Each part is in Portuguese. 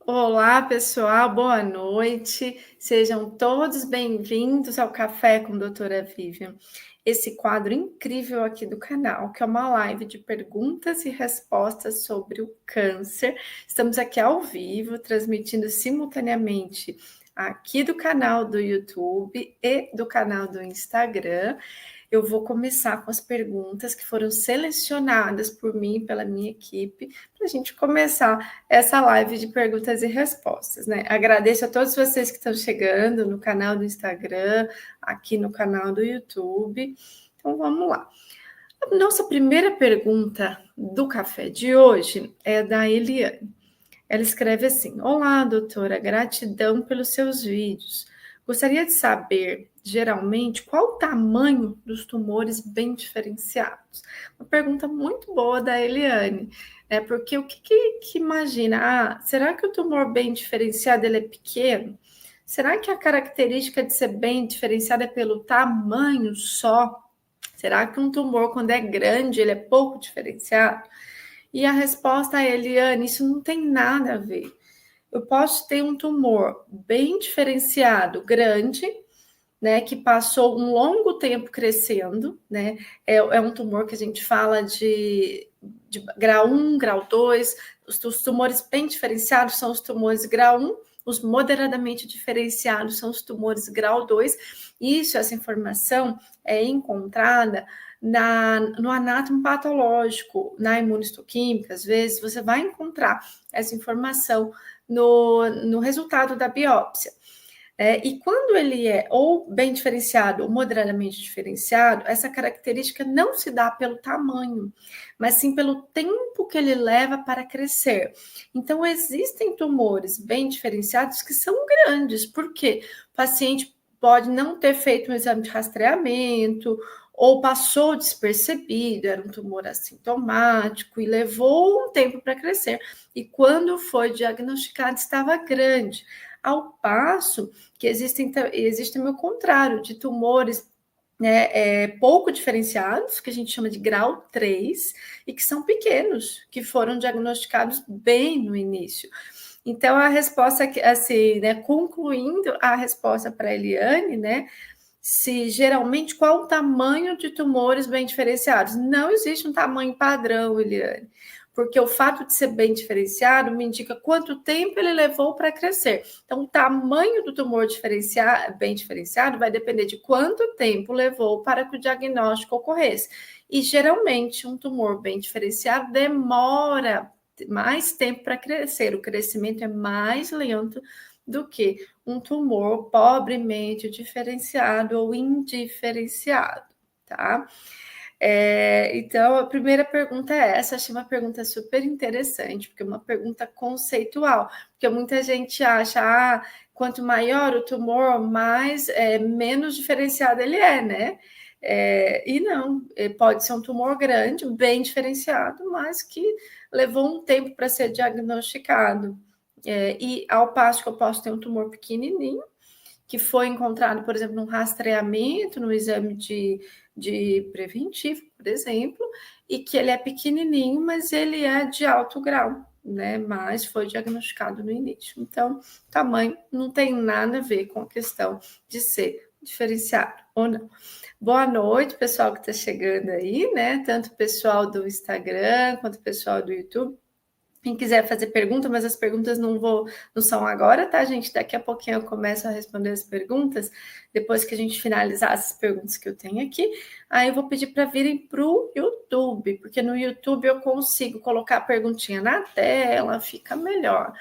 Olá, pessoal, boa noite. Sejam todos bem-vindos ao Café com Doutora Vivian. Esse quadro incrível aqui do canal, que é uma live de perguntas e respostas sobre o câncer. Estamos aqui ao vivo, transmitindo simultaneamente aqui do canal do YouTube e do canal do Instagram. Eu vou começar com as perguntas que foram selecionadas por mim e pela minha equipe, para a gente começar essa live de perguntas e respostas, né? Agradeço a todos vocês que estão chegando no canal do Instagram, aqui no canal do YouTube. Então, vamos lá. A nossa primeira pergunta do café de hoje é da Eliane. Ela escreve assim: Olá, doutora, gratidão pelos seus vídeos. Gostaria de saber, geralmente, qual o tamanho dos tumores bem diferenciados? Uma pergunta muito boa da Eliane, né? Porque o que imagina? Será que o tumor bem diferenciado ele é pequeno? Será que a característica de ser bem diferenciado é pelo tamanho só? Será que um tumor, quando é grande, ele é pouco diferenciado? E a resposta é, Eliane, isso não tem nada a ver. Eu posso ter um tumor bem diferenciado, grande, né, que passou um longo tempo crescendo, né, é um tumor que a gente fala de grau 1, grau 2, os tumores bem diferenciados são os tumores grau 1, os moderadamente diferenciados são os tumores grau 2, essa informação é encontrada no anátomo patológico, na imunistoquímica, às vezes você vai encontrar essa informação no resultado da biópsia. E quando ele é ou bem diferenciado ou moderadamente diferenciado, essa característica não se dá pelo tamanho, mas sim pelo tempo que ele leva para crescer. Então, existem tumores bem diferenciados que são grandes, porque o paciente pode não ter feito um exame de rastreamento, ou passou despercebido, era um tumor assintomático e levou um tempo para crescer. E quando foi diagnosticado, estava grande. Ao passo que existe também o contrário, de tumores, né, pouco diferenciados, que a gente chama de grau 3, e que são pequenos, que foram diagnosticados bem no início. Então, a resposta, assim, né, concluindo a resposta para a Eliane, né, se geralmente qual o tamanho de tumores bem diferenciados? Não existe um tamanho padrão, Eliane, porque o fato de ser bem diferenciado me indica quanto tempo ele levou para crescer. Então, o tamanho do tumor bem diferenciado vai depender de quanto tempo levou para que o diagnóstico ocorresse. E geralmente um tumor bem diferenciado demora mais tempo para crescer, o crescimento é mais lento do que um tumor pobremente diferenciado ou indiferenciado, tá? Então, a primeira pergunta é essa, achei uma pergunta super interessante, porque é uma pergunta conceitual, porque muita gente acha, quanto maior o tumor, menos diferenciado ele é, né? E não, pode ser um tumor grande, bem diferenciado, mas que levou um tempo para ser diagnosticado. E ao passo que eu posso ter um tumor pequenininho, que foi encontrado, por exemplo, num rastreamento, no exame de preventivo, por exemplo, e que ele é pequenininho, mas ele é de alto grau, né? Mas foi diagnosticado no início. Então, tamanho não tem nada a ver com a questão de ser diferenciado ou não. Boa noite, pessoal que está chegando aí, né? Tanto o pessoal do Instagram quanto o pessoal do YouTube. Quem quiser fazer pergunta, mas as perguntas não são agora, tá, gente? Daqui a pouquinho eu começo a responder as perguntas, depois que a gente finalizar as perguntas que eu tenho aqui. Aí eu vou pedir para virem para o YouTube, porque no YouTube eu consigo colocar a perguntinha na tela, fica melhor.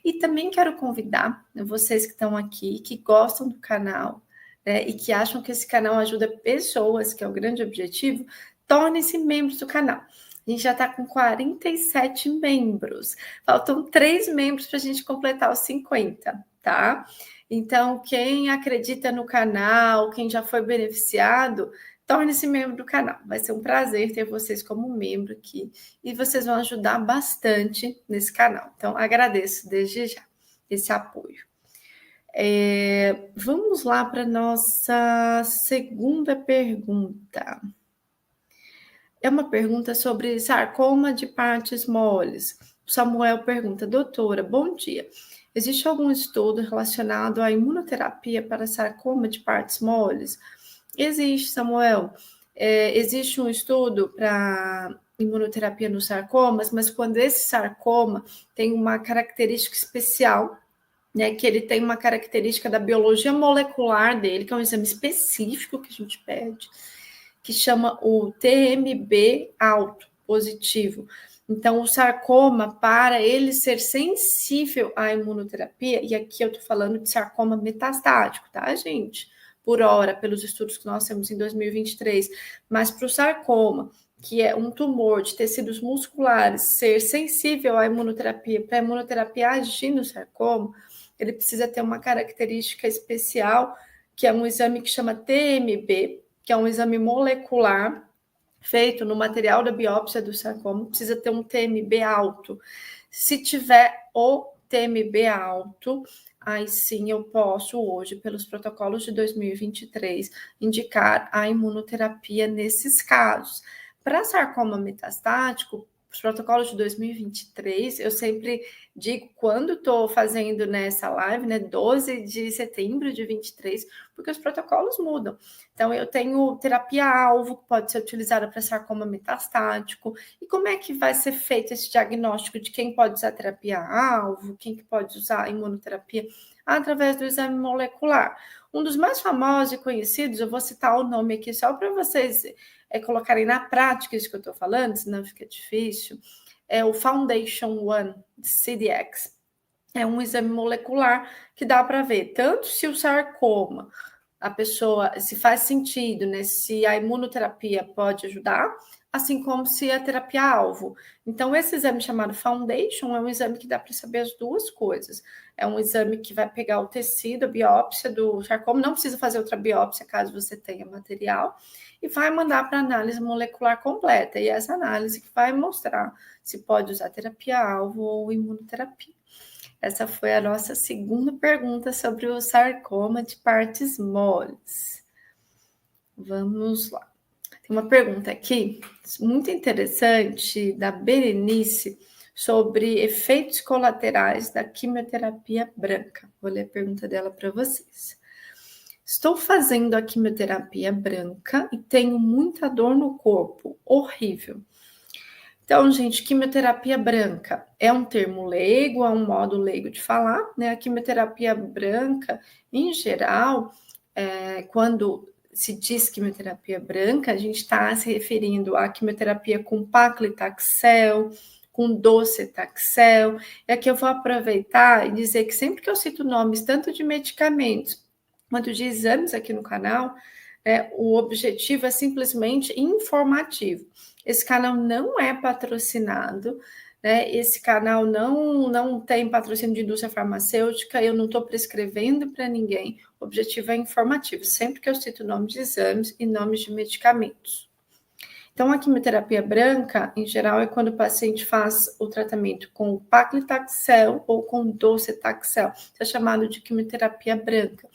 E também quero convidar vocês que estão aqui, que gostam do canal, né, e que acham que esse canal ajuda pessoas, que é o grande objetivo, tornem-se membros do canal. A gente já está com 47 membros. Faltam 3 membros para a gente completar os 50, tá? Então, quem acredita no canal, quem já foi beneficiado, torne-se membro do canal. Vai ser um prazer ter vocês como membro aqui. E vocês vão ajudar bastante nesse canal. Então, agradeço desde já esse apoio. Vamos lá para a nossa segunda pergunta. É uma pergunta sobre sarcoma de partes moles. Samuel pergunta, doutora, bom dia. Existe algum estudo relacionado à imunoterapia para sarcoma de partes moles? Existe, Samuel. Existe um estudo para imunoterapia nos sarcomas, mas quando esse sarcoma tem uma característica especial, né, que ele tem uma característica da biologia molecular dele, que é um exame específico que a gente pede, que chama o TMB alto positivo. Então, o sarcoma, para ele ser sensível à imunoterapia, e aqui eu estou falando de sarcoma metastático, tá, gente? Por hora, pelos estudos que nós temos em 2023, mas para o sarcoma, que é um tumor de tecidos musculares, ser sensível à imunoterapia, para a imunoterapia agir no sarcoma, ele precisa ter uma característica especial, que é um exame que chama TMB, que é um exame molecular feito no material da biópsia do sarcoma, precisa ter um TMB alto. Se tiver o TMB alto, aí sim eu posso hoje, pelos protocolos de 2023, indicar a imunoterapia nesses casos. Para sarcoma metastático, os protocolos de 2023, eu sempre digo quando estou fazendo nessa live, né, 12 de setembro de 23, porque os protocolos mudam. Então, eu tenho terapia-alvo, que pode ser utilizada para sarcoma metastático. E como é que vai ser feito esse diagnóstico de quem pode usar terapia-alvo, quem que pode usar imunoterapia? Através do exame molecular. Um dos mais famosos e conhecidos, eu vou citar o nome aqui só para vocês colocarem na prática isso que eu estou falando, senão fica difícil, é o Foundation One CDX. É um exame molecular que dá para ver tanto se o sarcoma, a pessoa, se faz sentido, né? Se a imunoterapia pode ajudar, assim como se a terapia-alvo. Então, esse exame chamado Foundation é um exame que dá para saber as duas coisas. É um exame que vai pegar o tecido, a biópsia do sarcoma, não precisa fazer outra biópsia caso você tenha material, e vai mandar para análise molecular completa. E essa análise que vai mostrar se pode usar terapia-alvo ou imunoterapia. Essa foi a nossa segunda pergunta sobre o sarcoma de partes moles. Vamos lá. Tem uma pergunta aqui, muito interessante, da Berenice, sobre efeitos colaterais da quimioterapia branca. Vou ler a pergunta dela para vocês. Estou fazendo a quimioterapia branca e tenho muita dor no corpo, horrível. Então, gente, quimioterapia branca é um termo leigo, é um modo leigo de falar, né? A quimioterapia branca, em geral, quando se diz quimioterapia branca, a gente está se referindo à quimioterapia com paclitaxel, com docetaxel. E aqui eu vou aproveitar e dizer que sempre que eu cito nomes tanto de medicamentos quanto de exames aqui no canal, o objetivo é simplesmente informativo. Esse canal não é patrocinado, né? Esse canal não tem patrocínio de indústria farmacêutica, eu não estou prescrevendo para ninguém. O objetivo é informativo, sempre que eu cito nomes de exames e nomes de medicamentos. Então, a quimioterapia branca, em geral, é quando o paciente faz o tratamento com paclitaxel ou com docetaxel. Isso é chamado de quimioterapia branca.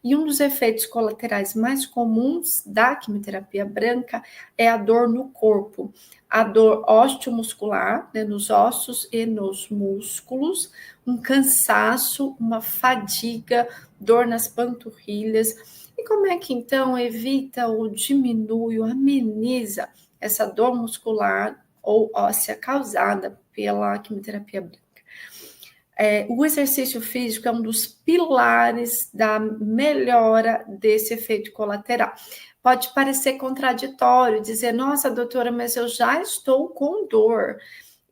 E um dos efeitos colaterais mais comuns da quimioterapia branca é a dor no corpo. A dor osteomuscular, né, nos ossos e nos músculos, um cansaço, uma fadiga, dor nas panturrilhas. E como é que, então, evita ou diminui ou ameniza essa dor muscular ou óssea causada pela quimioterapia branca? O exercício físico é um dos pilares da melhora desse efeito colateral. Pode parecer contraditório dizer, nossa, doutora, mas eu já estou com dor.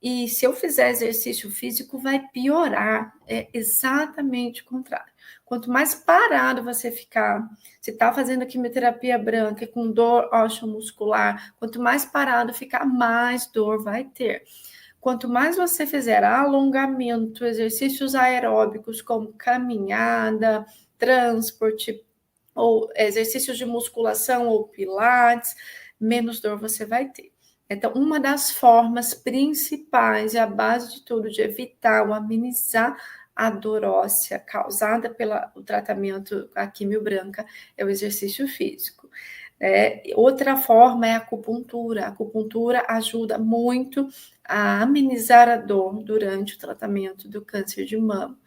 E se eu fizer exercício físico, vai piorar. É exatamente o contrário. Quanto mais parado você ficar, se está fazendo quimioterapia branca com dor osteomuscular, quanto mais parado ficar, mais dor vai ter. Quanto mais você fizer alongamento, exercícios aeróbicos como caminhada, transporte, ou exercícios de musculação ou pilates, menos dor você vai ter. Então, uma das formas principais e a base de tudo de evitar ou amenizar a dor óssea causada pelo tratamento a quimio branca é o exercício físico. Outra forma é a acupuntura. A acupuntura ajuda muito a amenizar a dor durante o tratamento do câncer de mama.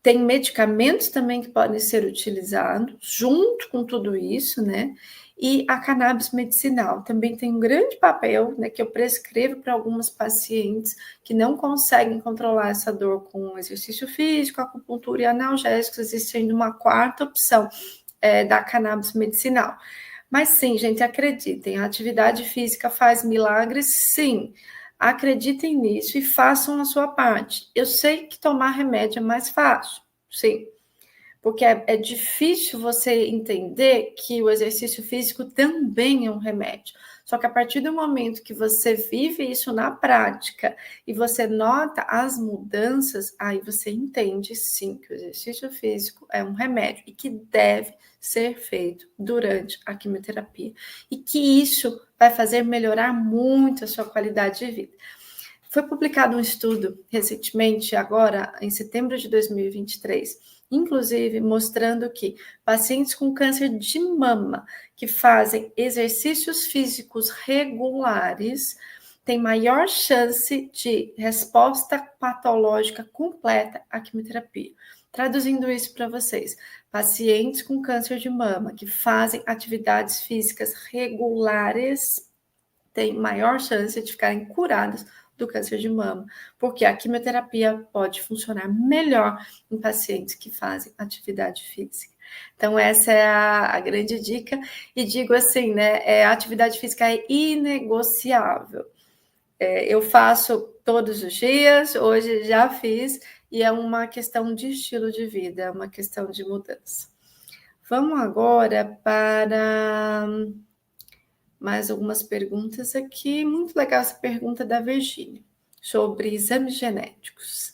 Tem medicamentos também que podem ser utilizados junto com tudo isso, né? E a cannabis medicinal também tem um grande papel, né, que eu prescrevo para algumas pacientes que não conseguem controlar essa dor com exercício físico, acupuntura e analgésicos, existindo uma quarta opção da cannabis medicinal. Mas sim, gente, acreditem, a atividade física faz milagres, sim. Acreditem nisso e façam a sua parte. Eu sei que tomar remédio é mais fácil, sim, porque é difícil você entender que o exercício físico também é um remédio. Só que a partir do momento que você vive isso na prática e você nota as mudanças, aí você entende sim que o exercício físico é um remédio e que deve ser feito durante a quimioterapia. E que isso vai fazer melhorar muito a sua qualidade de vida. Foi publicado um estudo recentemente, agora em setembro de 2023, inclusive mostrando que pacientes com câncer de mama que fazem exercícios físicos regulares têm maior chance de resposta patológica completa à quimioterapia. Traduzindo isso para vocês, pacientes com câncer de mama que fazem atividades físicas regulares têm maior chance de ficarem curados do câncer de mama, porque a quimioterapia pode funcionar melhor em pacientes que fazem atividade física. Então, essa é a grande dica, e digo assim, né, a atividade física é inegociável. Eu faço todos os dias, hoje já fiz, e é uma questão de estilo de vida, é uma questão de mudança. Vamos agora para mais algumas perguntas aqui. Muito legal essa pergunta da Virgínia, sobre exames genéticos.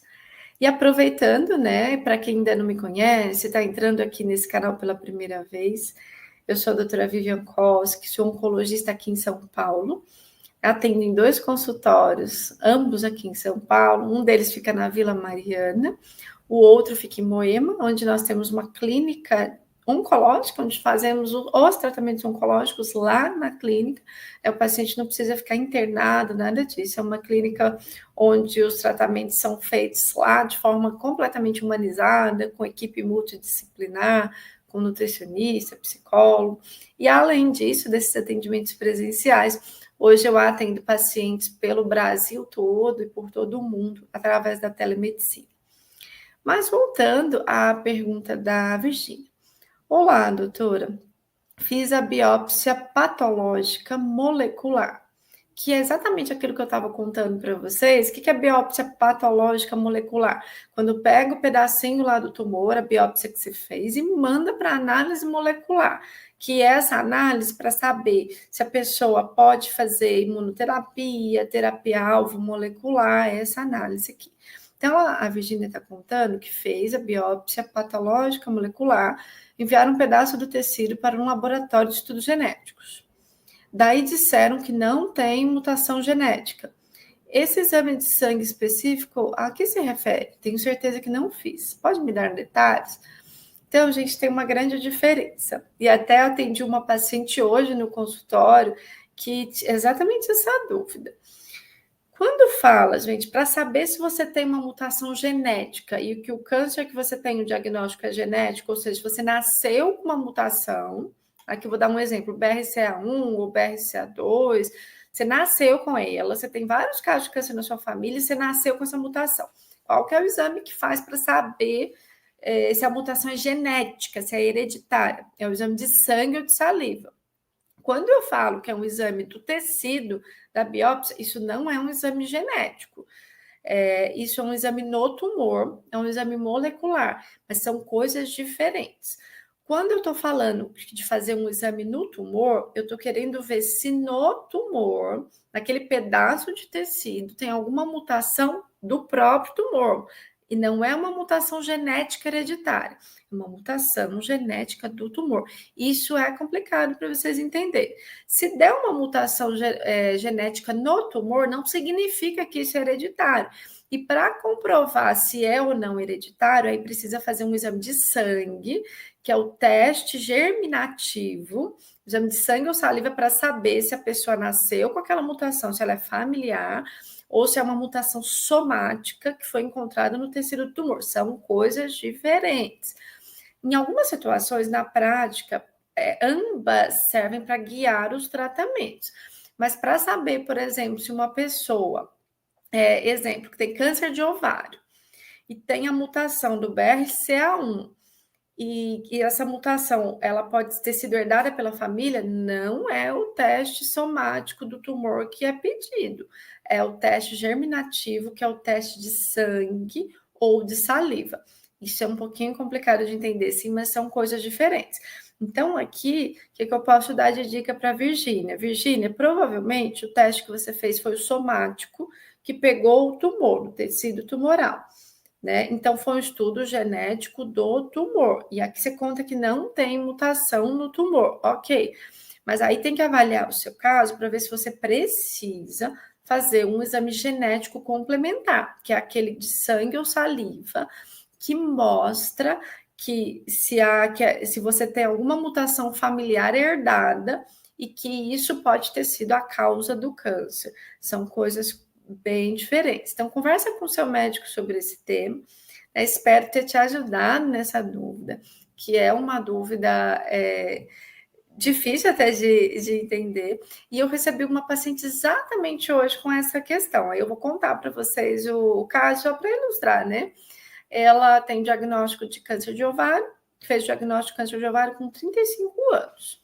E aproveitando, né, para quem ainda não me conhece, está entrando aqui nesse canal pela primeira vez, eu sou a doutora Vivian Koski, sou oncologista aqui em São Paulo, atendo em 2 consultórios, ambos aqui em São Paulo, um deles fica na Vila Mariana, o outro fica em Moema, onde nós temos uma clínica oncológica, onde fazemos os tratamentos oncológicos lá na clínica. O paciente não precisa ficar internado, nada disso. É uma clínica onde os tratamentos são feitos lá de forma completamente humanizada, com equipe multidisciplinar, com nutricionista, psicólogo. E além disso, desses atendimentos presenciais, hoje eu atendo pacientes pelo Brasil todo e por todo o mundo, através da telemedicina. Mas voltando à pergunta da Virgínia. Olá, doutora. Fiz a biópsia patológica molecular, que é exatamente aquilo que eu estava contando para vocês. O que é biópsia patológica molecular? Quando pega o pedacinho lá do tumor, a biópsia que se fez, e manda para análise molecular, que é essa análise para saber se a pessoa pode fazer imunoterapia, terapia-alvo molecular, essa análise aqui. Então, a Virgínia está contando que fez a biópsia patológica molecular, enviaram um pedaço do tecido para um laboratório de estudos genéticos. Daí disseram que não tem mutação genética. Esse exame de sangue específico, a que se refere? Tenho certeza que não fiz. Pode me dar detalhes? Então, gente, tem uma grande diferença. E até atendi uma paciente hoje no consultório que exatamente essa dúvida. Quando fala, gente, para saber se você tem uma mutação genética e que o câncer que você tem, o diagnóstico é genético, ou seja, você nasceu com uma mutação, aqui eu vou dar um exemplo, BRCA1 ou BRCA2, você nasceu com ela, você tem vários casos de câncer na sua família e você nasceu com essa mutação. Qual que é o exame que faz para saber se a mutação é genética, se é hereditária? É o exame de sangue ou de saliva. Quando eu falo que é um exame do tecido da biópsia, isso não é um exame genético. Isso é um exame no tumor, é um exame molecular, mas são coisas diferentes. Quando eu estou falando de fazer um exame no tumor, eu estou querendo ver se no tumor, naquele pedaço de tecido, tem alguma mutação do próprio tumor. E não é uma mutação genética hereditária, é uma mutação genética do tumor. Isso é complicado para vocês entenderem. Se der uma mutação genética no tumor, não significa que isso é hereditário. E para comprovar se é ou não hereditário, aí precisa fazer um exame de sangue, que é o teste germinativo, exame de sangue ou saliva para saber se a pessoa nasceu com aquela mutação, se ela é familiar, ou se é uma mutação somática que foi encontrada no tecido do tumor. São coisas diferentes. Em algumas situações, na prática, ambas servem para guiar os tratamentos. Mas para saber, por exemplo, se uma pessoa, exemplo, que tem câncer de ovário e tem a mutação do BRCA1, e essa mutação ela pode ter sido herdada pela família, não é o teste somático do tumor que é pedido, é o teste germinativo, que é o teste de sangue ou de saliva. Isso é um pouquinho complicado de entender, sim, mas são coisas diferentes. Então, aqui, o que eu posso dar de dica para a Virgínia? Virgínia, provavelmente o teste que você fez foi o somático, que pegou o tumor, o tecido tumoral. Né? Então, foi um estudo genético do tumor. E aqui você conta que não tem mutação no tumor, ok. Mas aí tem que avaliar o seu caso para ver se você precisa fazer um exame genético complementar, que é aquele de sangue ou saliva, que mostra que se você tem alguma mutação familiar herdada e que isso pode ter sido a causa do câncer. São coisas bem diferentes. Então, conversa com o seu médico sobre esse tema. Espero ter te ajudado nessa dúvida, que é uma dúvida difícil até de entender. E eu recebi uma paciente exatamente hoje com essa questão. Aí eu vou contar para vocês o caso só para ilustrar, né? Ela tem diagnóstico de câncer de ovário, fez diagnóstico de câncer de ovário com 35 anos.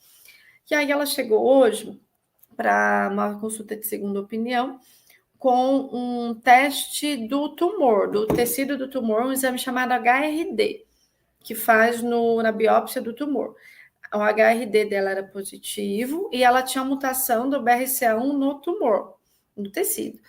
E aí ela chegou hoje para uma consulta de segunda opinião, com um teste do tumor, do tecido do tumor, um exame chamado HRD, que faz na biópsia do tumor. O HRD dela era positivo e ela tinha mutação do BRCA1 no tumor, no tecido.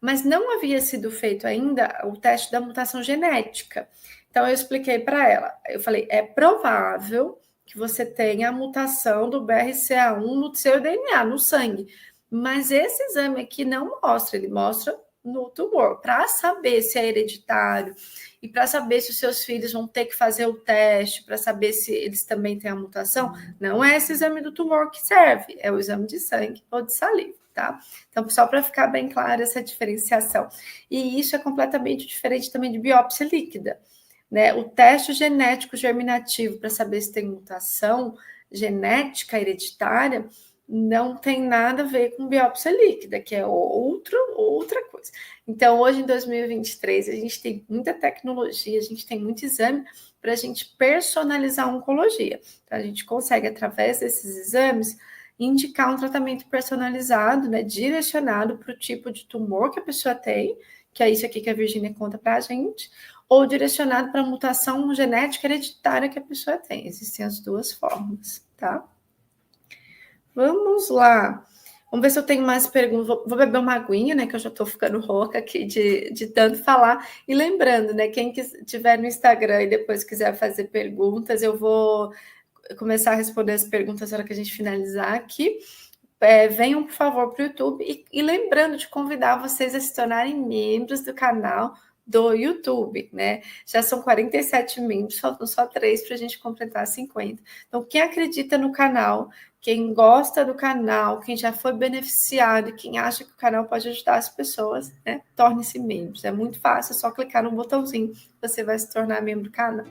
Mas não havia sido feito ainda o teste da mutação genética. Então, eu expliquei para ela, eu falei, é provável que você tenha a mutação do BRCA1 no seu DNA, no sangue, mas esse exame aqui não mostra, ele mostra no tumor, para saber se é hereditário e para saber se os seus filhos vão ter que fazer o teste, para saber se eles também têm a mutação, não é esse exame do tumor que serve, é o exame de sangue ou de saliva, tá? Então, só para ficar bem clara essa diferenciação. E isso é completamente diferente também de biópsia líquida, né? O teste genético germinativo para saber se tem mutação genética hereditária não tem nada a ver com biópsia líquida, que é outra coisa. Então, hoje em 2023, a gente tem muita tecnologia, a gente tem muito exame para a gente personalizar a oncologia. Então, a gente consegue, através desses exames, indicar um tratamento personalizado, né, direcionado para o tipo de tumor que a pessoa tem, que é isso aqui que a Virgínia conta para a gente, ou direcionado para a mutação genética hereditária que a pessoa tem. Existem as duas formas, tá? Vamos lá. Vamos ver se eu tenho mais perguntas. Vou beber uma aguinha, né? Que eu já estou ficando rouca aqui de tanto falar. E lembrando, né? Quem estiver no Instagram e depois quiser fazer perguntas, eu vou começar a responder as perguntas na hora que a gente finalizar aqui. Venham, por favor, para o YouTube. E lembrando de convidar vocês a se tornarem membros do canal do YouTube, né? Já são 47 membros, faltam só 3 para a gente completar 50. Então, quem acredita no canal, quem gosta do canal, quem já foi beneficiado, quem acha que o canal pode ajudar as pessoas, né? Torne-se membros. É muito fácil, é só clicar no botãozinho, você vai se tornar membro do canal.